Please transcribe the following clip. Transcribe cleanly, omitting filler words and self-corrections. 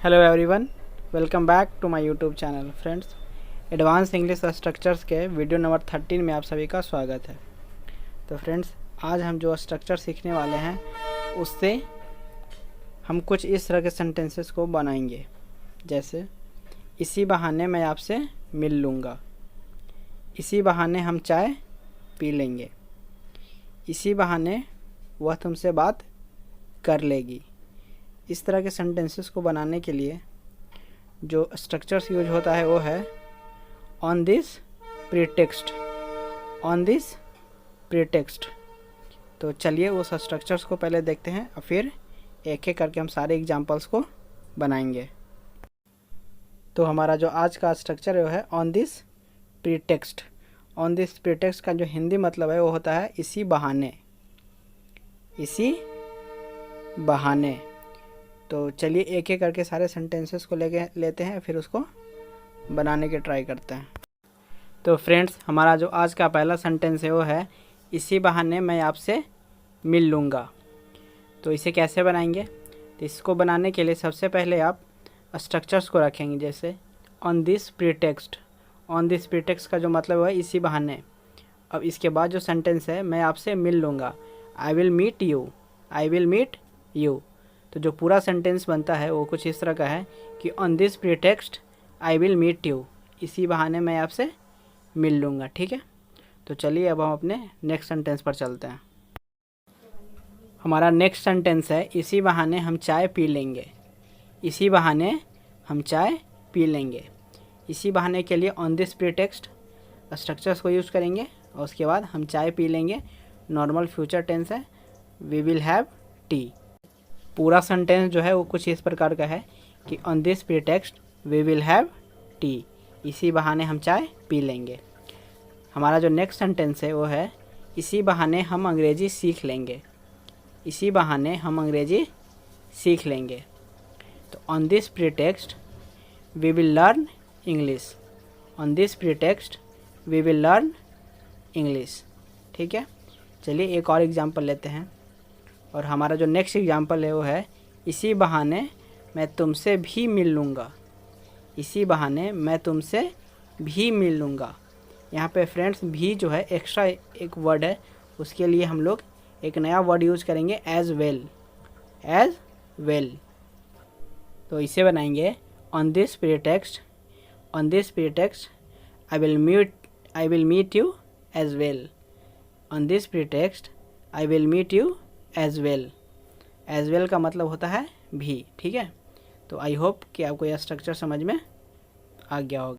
Hello everyone, welcome back to my YouTube channel. Friends, advance English structures के video number 13 में आप सभी का स्वागत है। तो फ्रेंड्स, आज हम जो स्ट्रक्चर सीखने वाले हैं उससे हम कुछ इस तरह के सेंटेंसेस को बनाएंगे, जैसे इसी बहाने मैं आपसे मिल लूँगा, इसी बहाने हम चाय पी लेंगे, इसी बहाने वह तुमसे बात कर लेगी। इस तरह के सेंटेंसेस को बनाने के लिए जो स्ट्रक्चर्स यूज होता है वो है on this pretext, on this pretext. तो चलिए उस स्ट्रक्चर्स को पहले देखते हैं और फिर एक एक करके हम सारे एग्जांपल्स को बनाएंगे। तो हमारा जो आज का स्ट्रक्चर है वो है on this pretext. On this pretext का जो हिंदी मतलब है वो होता है इसी बहाने, इसी बहाने। तो चलिए एक एक करके सारे सेंटेंसेस को लेते हैं, फिर उसको बनाने के ट्राई करते हैं। तो फ्रेंड्स, हमारा जो आज का पहला सेंटेंस है वो है इसी बहाने मैं आपसे मिल लूँगा। तो इसे कैसे बनाएंगे? तो इसको बनाने के लिए सबसे पहले आप स्ट्रक्चर्स को रखेंगे, जैसे on this pretext. On this pretext का जो मतलब है इसी बहाने। अब इसके बाद जो सेंटेंस है मैं आपसे मिल लूँगा, I will meet you, I will meet you. तो जो पूरा सेंटेंस बनता है वो कुछ इस तरह का है कि on this pretext I will meet you, इसी बहाने मैं आपसे मिल लूँगा। ठीक है, तो चलिए अब हम अपने नेक्स्ट सेंटेंस पर चलते हैं। हमारा नेक्स्ट सेंटेंस है इसी बहाने हम चाय पी लेंगे, इसी बहाने हम चाय पी लेंगे। इसी बहाने के लिए ऑन दिस प्रीटेक्स्ट स्ट्रक्चर्स को यूज़ करेंगे और उसके बाद हम चाय पी लेंगे। नॉर्मल फ्यूचर टेंस है, वी विल हैव टी। पूरा सेंटेंस जो है वो कुछ इस प्रकार का है कि on this pretext we will have tea, इसी बहाने हम चाय पी लेंगे। हमारा जो नेक्स्ट सेंटेंस है वो है इसी बहाने हम अंग्रेज़ी सीख लेंगे, इसी बहाने हम अंग्रेज़ी सीख लेंगे। तो on this pretext we will learn English, on this pretext we will learn English. ठीक है, चलिए एक और एग्जांपल लेते हैं। और हमारा जो नेक्स्ट एग्जांपल है वो है इसी बहाने मैं तुमसे भी मिल लूँगा, इसी बहाने मैं तुमसे भी मिल लूँगा। यहाँ पे फ्रेंड्स भी जो है एक्स्ट्रा एक वर्ड है, उसके लिए हम लोग एक नया वर्ड यूज़ करेंगे एज वेल, एज वेल। तो इसे बनाएंगे on this pretext, on this pretext I will meet you as well, on this pretext I will meet you as well. As well का मतलब होता है भी। ठीक है, तो आई होप कि आपको यह स्ट्रक्चर समझ में आ गया होगा।